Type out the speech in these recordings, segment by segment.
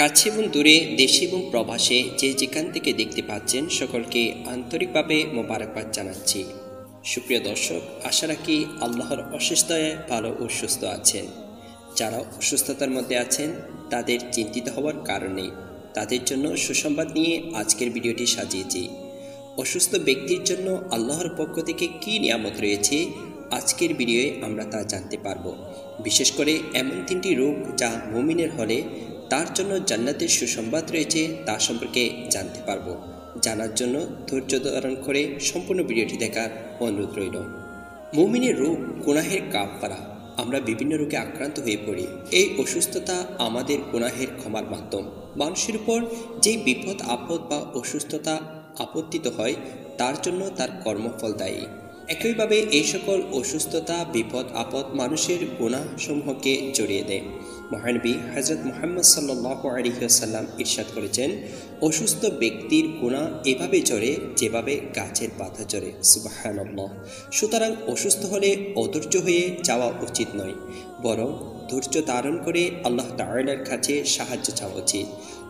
কাছে এবং দূরে, দেশে এবং প্রবাসে যে যেখান থেকে দেখতে পাচ্ছেন সকলকে আন্তরিকভাবে মোবারকবাদ জানাচ্ছি। সুপ্রিয় দর্শক, আশা রাখি আল্লাহর অশেষ দয়ায় ভালো ও সুস্থ আছেন। যারা অসুস্থতার মধ্যে আছেন তাদের চিন্তিত হওয়ার কারণ নেই, তাদের জন্য সুসংবাদ নিয়ে আজকের ভিডিওটি সাজিয়েছি। অসুস্থ ব্যক্তির জন্য আল্লাহর পক্ষ থেকে কী নিয়ামত রয়েছে আজকের ভিডিওয়ে আমরা তা জানতে পারব। বিশেষ করে এমন 3টি রোগ যা মুমিনের হলে তার জন্য জান্নাতের সুসংবাদ রয়েছে তা সম্পর্কে জানতে পারব। জানার জন্য ধৈর্য ধারণ করে সম্পূর্ণ ভিডিওটি দেখার অনুরোধ রইল। মুমিনের রোগ গুনাহের কাফারা। আমরা বিভিন্ন রোগে আক্রান্ত হয়ে পড়ি। এই অসুস্থতা আমাদের গুনাহের ক্ষমার মাধ্যম। মানুষের উপর যে বিপদ আপদ বা অসুস্থতা আপত্তিত হয় তার জন্য তার কর্মফল দায়ী। একইভাবে এই সকল অসুস্থতা বিপদ আপদ মানুষের গুনাহসমূহকে জড়িয়ে দেয়। মহানবী হযরত মুহাম্মদ সাল্লাল্লাহু আলাইহি ওয়াসাল্লাম ইরশাদ করেছেন, অসুস্থ ব্যক্তির গুনাহ এভাবে ঝরে যেভাবে গাছের পাতা ঝরে। সুবহানাল্লাহ। সুতরাং অসুস্থ হলে অধৈর্য হয়ে যাওয়া উচিত নয়, বরং ধৈর্য ধারণ করে আল্লাহ তাআলার কাছে সাহায্য চাওয়া উচিত।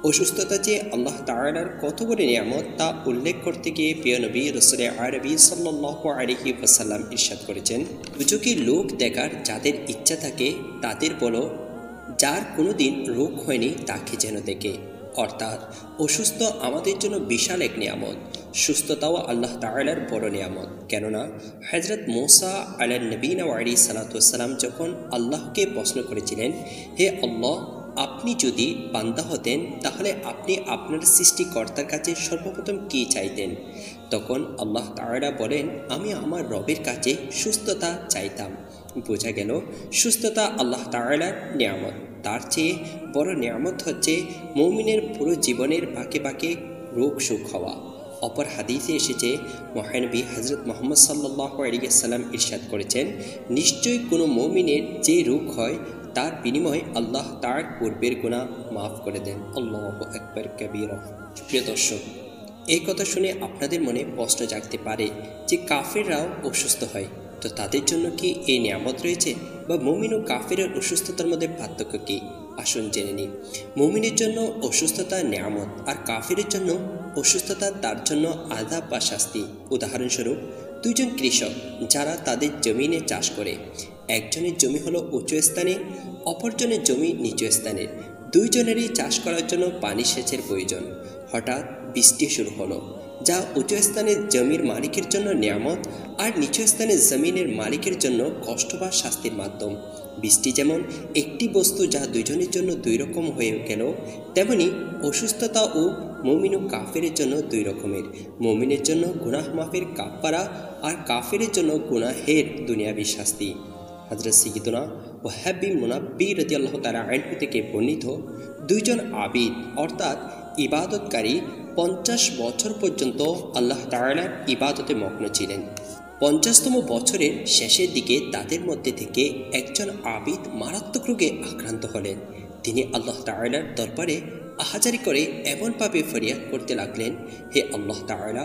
অসুস্থতা যে আল্লাহ তাআলার কত বড় নিয়ামত তা উল্লেখ করতে গিয়ে প্রিয় নবী রাসূলে আরবি সাল্লাল্লাহু আলাইহি ওয়াসাল্লাম ইরশাদ করেছেন, দুচোখে লোক দেখার যাদের ইচ্ছা থাকে তাদের বলো, যার কোনোদিন রোগ হয়নি তাকে যেন দেখে। অর্থাৎ অসুস্থ আমাদের জন্য বিশাল এক নিয়ামত। সুস্থতাও আল্লাহ তাআলার বড় নিয়ামত। কেননা হযরত মূসা আলাইহিস নবীনা ওয়া আলাইহিস সালাতু ওয়াস সালাম যখন আল্লাহকে প্রশ্ন করেছিলেন, হে আল্লাহ, আপনি যদি বান্দা হতেন তাহলে আপনি আপনার সৃষ্টিকর্তার কাছে সর্বপ্রথম কী চাইতেন? তখন আল্লাহ তাআলা বলেন, আমি আমার রবের কাছে সুস্থতা চাইতাম। বোঝা গেল সুস্থতা আল্লাহ তাআলার নিয়ামত। তার চেয়ে বড় নিয়ামত হচ্ছে মুমিনের পুরো জীবনের বাঁকে বাঁকে রোগ সুখ হওয়া। অপর হাদিসে এসেছে, মহানবী হযরত মুহাম্মদ সাল্লাল্লাহু আলাইহি ওয়াসাল্লাম ইরশাদ করেছেন, নিশ্চয়ই কোনো মুমিনের যে রোগ হয় তার বিনিময়ে আল্লাহ তার পূর্বের গুনাহ মাফ করে দেন। আল্লাহু আকবার কাবীরা। প্রিয় দর্শক, এই কথা শুনে আপনাদের মনে প্রশ্ন জাগতে পারে যে কাফেররাও অসুস্থ হয়, তো তাদের জন্য কি এই নিয়ামত রয়েছে? বা মুমিন ও কাফেরের অসুস্থতার মধ্যে পার্থক্য কী? আসুন জেনে নিই। মুমিনের জন্য অসুস্থতা নিয়ামত, আর কাফেরের জন্য অসুস্থতা তার জন্য আযাব বা শাস্তি। উদাহরণস্বরূপ, দুইজন কৃষক যারা তাদের জমিনে চাষ করে, একজনের জমি হলো উঁচু স্থানে, অপরজনের জমি নিচু স্থানে। দুইজনেরই চাষ করার জন্য পানি সেচের প্রয়োজন। হঠাৎ বৃষ্টি শুরু হলো, যা উঁচু স্থানের জমির মালিকের জন্য নিয়ামত, আর নিচু স্থানের জমিনের মালিকের জন্য কষ্ট বা শাস্তির মাধ্যম। বৃষ্টি যেমন একটি বস্তু যা দুইজনের জন্য দুই রকম হয়ে গেল, তেমনি অসুস্থতা ও মুমিন ও কাফেরের জন্য দুই রকমের। মুমিনের জন্য গুনাহ মাফের কাফারা, আর কাফেরের জন্য গুনাহের দুনিয়াবী শাস্তি। হযরত সাইয়্যিদুনা ওয়াহাব বিন মুনাব্বি রাদিয়াল্লাহু তাআলা আনহু থেকে বর্ণিত, দুইজন আবিদ অর্থাৎ ইবাদতকারী 50 বছর পর্যন্ত আল্লাহ তাআলার ইবাদতে মগ্ন ছিলেন। 50তম বছরের শেষের দিকে তাদের মধ্যে থেকে একজন আবিদ মারাত্মক রোগে আক্রান্ত হলেন। তিনি আল্লাহ তাআলার দরবারে আহাজারি করে এমনভাবে ফরিয়াদ করতে লাগলেন, হে আল্লাহ তাআলা,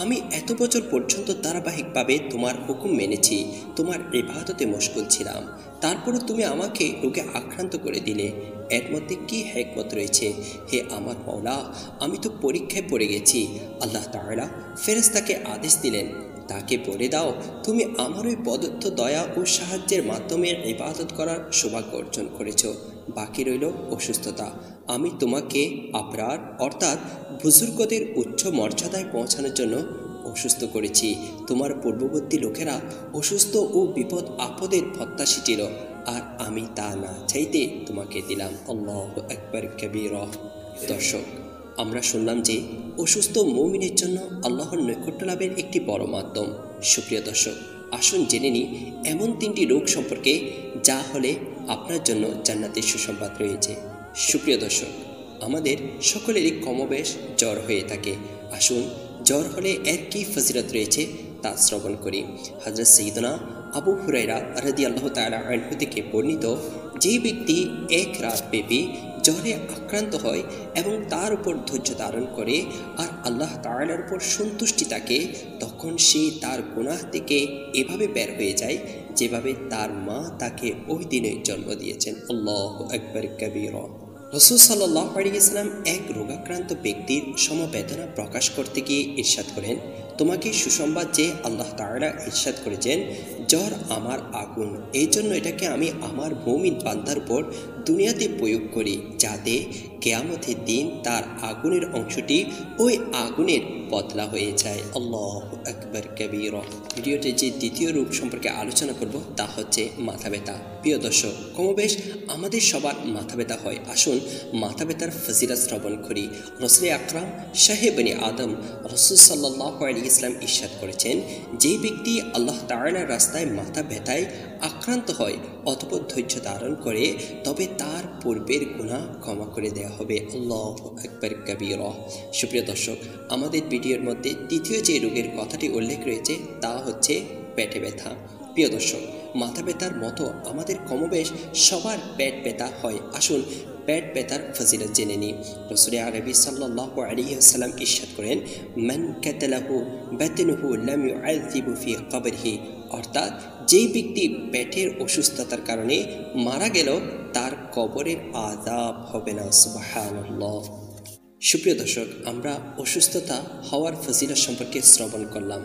আমি এত বছর পর্যন্ত ধারাবাহিকভাবে তোমার হুকুম মেনেছি, তোমার ইবাদতে মশগুল ছিলাম, তারপরও তুমি আমাকে রোগে আক্রান্ত করে দিলে। এর মধ্যে কি হিকমত রয়েছে? হে আমার মাওলা, আমি তো পরীক্ষায় পড়ে গেছি। আল্লাহ তাআলা ফেরেশতাকে আদেশ দিলেন, তাকে বলে দাও, তুমি আমার ওই প্রদত্ত দয়া ও সাহায্যের মাধ্যমে ইবাদত করার সৌভাগ্য অর্জন করেছ। বাকি রইল অসুস্থতা। আমি তোমাকে আবরার অর্থাৎ বুজুর্গদের উচ্চ মর্যাদায় পৌঁছানোর জন্য অসুস্থ করেছি। তোমার পূর্ববর্তী লোকেরা অসুস্থ ও বিপদ আপদের প্রত্যাশী ছিল, আর আমি তা না চাইতে তোমাকে দিলাম। আল্লাহু আকবার কাবীরা। দর্শক, আমরা শুনলাম যে অসুস্থ মুমিনের জন্য আল্লাহর নৈকট্য লাভের একটি বড় মাধ্যম। সুপ্রিয় দর্শক, আসুন জেনে নিই এমন 3টি রোগ সম্পর্কে যা হলে আপনার জন্য জান্নাতের সুসংবাদ রয়েছে। সুপ্রিয় দর্শক, আমাদের সকলেরই কমবেশ জ্বর হয়ে থাকে। আসুন জ্বর হলে এর কী ফজিলত রয়েছে তা শ্রবণ করি। হযরত সাইয়্যিদুনা আবু হুরায়রা রাদিয়াল্লাহু তাআলা আনহু থেকে বর্ণিত, যে ব্যক্তি এক রাত ব্যাপী জ্বরে আক্রান্ত হয় এবং তার উপর ধৈর্য ধারণ করে আর আল্লাহ তাআলার উপর সন্তুষ্টি থাকে, তখন সে তার গুনাহ থেকে এভাবে বের হয়ে যায় যেভাবে তার মা তাকে ওই দিনে জন্ম দিয়েছেন। আল্লাহু আকবার কাবীরা। রাসূল সাল্লাল্লাহু আলাইহি ওয়াসাল্লাম এক রোগাক্রান্ত ব্যক্তির সমবেদনা প্রকাশ করতে গিয়ে ইরশাদ করেন, তোমাকে সুসংবাদ যে আল্লাহ তাআলা ইরশাদ করেছেন, জ্বর আমার আগুন, এই জন্য এটাকে আমি আমার মুমিন বান্দার উপর দুনিয়াতে প্রয়োগ করি, যাতে কেয়ামতের দিন তার আগুনের অংশটি ওই আগুনের বদলা হয়ে যায়। আল্লাহু আকবার কাবীরা। ভিডিওতে যে দ্বিতীয় রূপ সম্পর্কে আলোচনা করব তা হচ্ছে মাথা ব্যথা। প্রিয় দর্শক, কমবেশ আমাদের সবার মাথা ব্যথা হয়। আসুন মাথা ব্যথার ফজিলত শ্রবণ করি। রাসূল আকরাম শাহে বনি আদম রাসূল সাল্লাল্লাহু আলাইহি ওয়াসাল্লাম ইরশাদ করেছেন, যে ব্যক্তি আল্লাহ তাআলার রাস্তায় মাথা ব্যথায় আক্রান্ত হয় অতঃপর ধৈর্য ধারণ করে, তবে তার পূর্বের গুনাহ ক্ষমা করে দেওয়া হবে। আল্লাহু আকবার কাবীরা। সুপ্রিয় দর্শক, আমাদের ভিডিওর মধ্যে দ্বিতীয় যে রোগের কথাটি উল্লেখ রয়েছে তা হচ্ছে পেটে ব্যথা। প্রিয় দর্শক, মাথা ব্যথার মতো আমাদের কমবেশ সবার পেট ব্যথা হয়। আসুন পেট ব্যথার ফজিলত জেনে নিই। রাসূল আরবি সাল্লাল্লাহু আলাইহি ওয়াসাল্লাম ইরশাদ করেন, মান কাতালাহু বাতনুহু লাম ইউআযিবু ফি কবরিহি, অর্থাৎ যেই ব্যক্তি পেটের অসুস্থতার কারণে মারা গেল তার কবরের আযাব হবে না। সুবহানাল্লাহ। সুপ্রিয় দর্শক, আমরা অসুস্থতা হওয়ার ফজিলত সম্পর্কে শ্রবণ করলাম।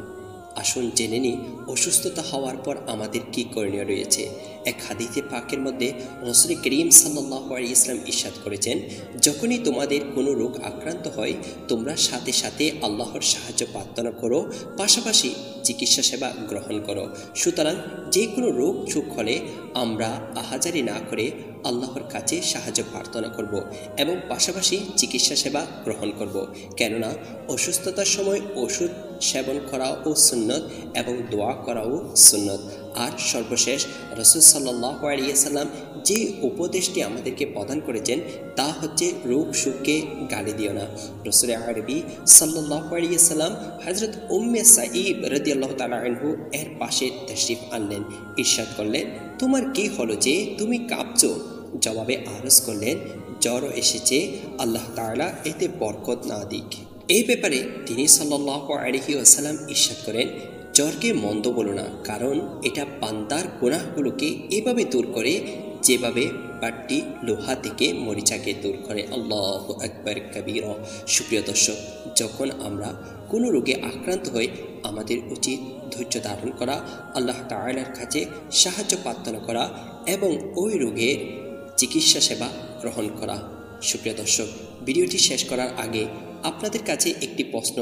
আসুন জেনে নিই অসুস্থতা হওয়ার পর আমাদের কী করণীয় রয়েছে। এক হাদিসে পাকের মধ্যে রাসূল করিম সাল্লাল্লাহু আলাইহি ওয়াসাল্লাম ইরশাদ করেছেন, যখনই তোমাদের কোনো রোগ আক্রান্ত হয় তোমরা সাথে সাথে আল্লাহর সাহায্য প্রার্থনা করো, পাশাপাশি চিকিৎসা সেবা গ্রহণ করো। সুতরাং যে কোনো রোগ সুখ হলে আমরা আহাজারি না করে আল্লাহর কাছে সাহায্য প্রার্থনা করব এবং পাশাপাশি চিকিৎসা সেবা গ্রহণ করব। কেননা অসুস্থতার সময় ওষুধ সেবন করাও সুন্নত এবং দোয়া করাও সুন্নত। আর সর্বশেষ রাসূল সাল্লাল্লাহু আলাইহি ওয়াসাল্লাম যে উপদেশটি আমাদেরকে প্রদান করেছেন তা হচ্ছে রোগ সুখকে গালি দিও না। রাসূল আরবি সাল্লাল্লাহু আলাইহি ওয়াসাল্লাম হযরত উম্মে সাঈব রাদিয়াল্লাহু তাআলা আনহু এর পাশে তাশরিফ আনলেন। ইরশাদ করলেন, তোমার কি হলো যে তুমি কাঁপছো? জবাবে আরজ করলেন, জ্বর এসেছে, আল্লাহ তাআলা এতে বরকত না দিক। এই ব্যাপারে তিনি সাল্লাল্লাহু আলাইহি ওয়াসাল্লাম ইরশাদ করেন, জ্বরকে মন্দ বলো না, কারণ এটা বান্দার গুনাহগুলোকে এভাবে দূর করে যেভাবে বাট্টি লোহা থেকে মরিচাকে দূর করে। আল্লাহু আকবার কাবীরা। সুপ্রিয় দর্শক, যখন আমরা কোনো রোগে আক্রান্ত হই আমাদের উচিত ধৈর্য ধারণ করা, আল্লাহ তাআলার কাছে সাহায্য প্রার্থনা করা এবং ওই রোগের চিকিৎসা সেবা গ্রহণ করা। সুপ্রিয় দর্শক, ভিডিওটি শেষ করার আগে আপনাদের কাছে একটি প্রশ্ন,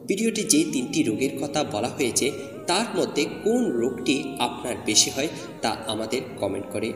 ভিডিওটি যে 3টি রোগের কথা বলা হয়েছে তার মধ্যে কোন রোগটি আপনার বেশি হয় তা আমাদের কমেন্ট করে